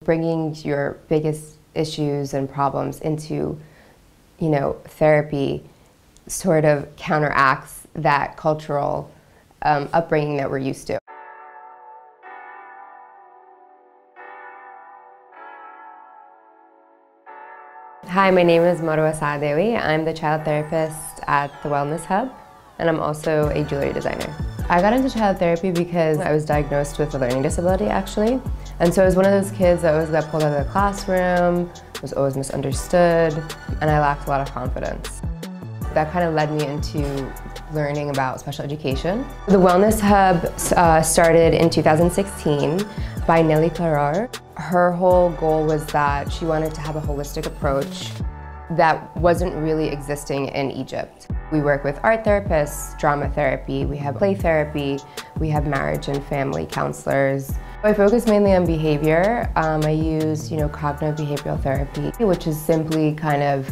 Bringing your biggest issues and problems into, therapy sort of counteracts that cultural upbringing that we're used to. Hi, my name is Marwa Saadawi. I'm the child therapist at the Wellness Hub, and I'm also a jewelry designer. I got into child therapy because I was diagnosed with a learning disability, actually. And so I was one of those kids that always got pulled out of the classroom, was always misunderstood, and I lacked a lot of confidence. That kind of led me into learning about special education. The Wellness Hub started in 2016 by Nellie Clarar. Her whole goal was that she wanted to have a holistic approach that wasn't really existing in Egypt. We work with art therapists, drama therapy, we have play therapy, we have marriage and family counselors. I focus mainly on behavior. I use, cognitive behavioral therapy, which is simply kind of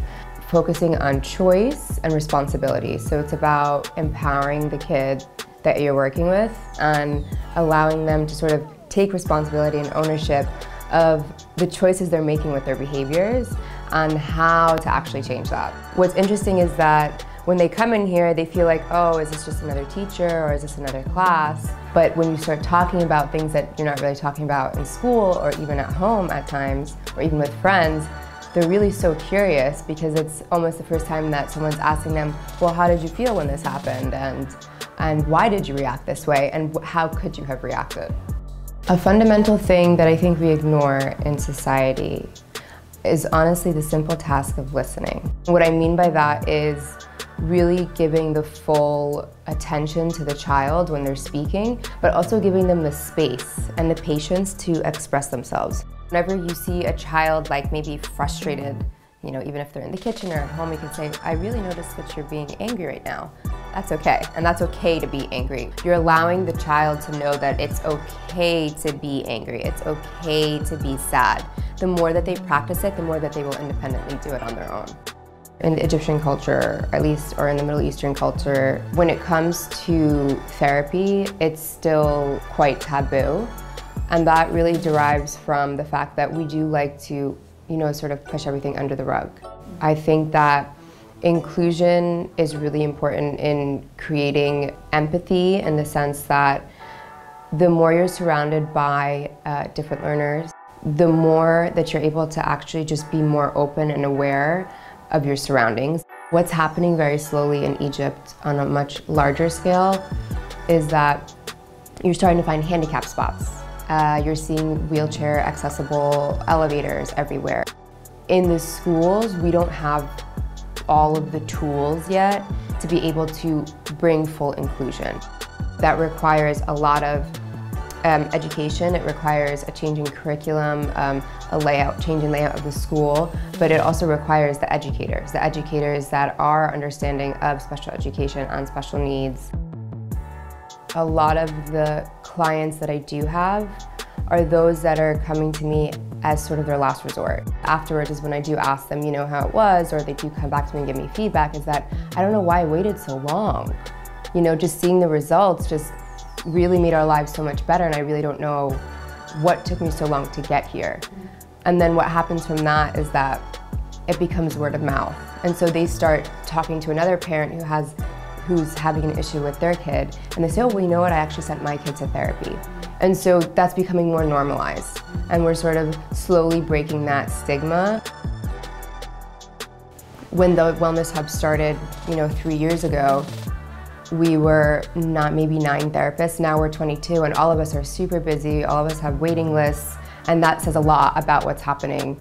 focusing on choice and responsibility. So it's about empowering the kid that you're working with and allowing them to sort of take responsibility and ownership of the choices they're making with their behaviors and how to actually change that. What's interesting is that when they come in here, they feel like, oh, is this just another teacher or is this another class? But when you start talking about things that you're not really talking about in school or even at home at times, or even with friends, they're really so curious because it's almost the first time that someone's asking them, well, how did you feel when this happened? And why did you react this way? And how could you have reacted? A fundamental thing that I think we ignore in society is honestly the simple task of listening. What I mean by that is really giving the full attention to the child when they're speaking, but also giving them the space and the patience to express themselves. Whenever you see a child maybe frustrated, even if they're in the kitchen or at home, you can say, I really noticed that you're being angry right now. That's okay, and that's okay to be angry. You're allowing the child to know that it's okay to be angry, it's okay to be sad. The more that they practice it, the more that they will independently do it on their own. In the Egyptian culture, at least, or in the Middle Eastern culture, when it comes to therapy, it's still quite taboo. And that really derives from the fact that we do like to, sort of push everything under the rug. I think that inclusion is really important in creating empathy in the sense that the more you're surrounded by different learners, the more that you're able to actually just be more open and aware of your surroundings. What's happening very slowly in Egypt on a much larger scale is that you're starting to find handicap spots. You're seeing wheelchair accessible elevators everywhere. In the schools, we don't have all of the tools yet to be able to bring full inclusion. That requires a lot of education. It requires a change in curriculum, change in layout of the school, but it also requires the educators that are understanding of special education and special needs. A lot of the clients that I do have are those that are coming to me as sort of their last resort. Afterwards is when I do ask them, how it was, or they do come back to me and give me feedback, is that I don't know why I waited so long. Just seeing the results just really made our lives so much better, and I really don't know what took me so long to get here. And then what happens from that is that it becomes word of mouth. And so they start talking to another parent who's having an issue with their kid, and they say, oh, well, you know what, I actually sent my kid to therapy. And so that's becoming more normalized, and we're sort of slowly breaking that stigma. When the Wellness Hub started, 3 years ago, we were maybe 9 therapists. Now we're 22, and all of us are super busy. All of us have waiting lists, and that says a lot about what's happening.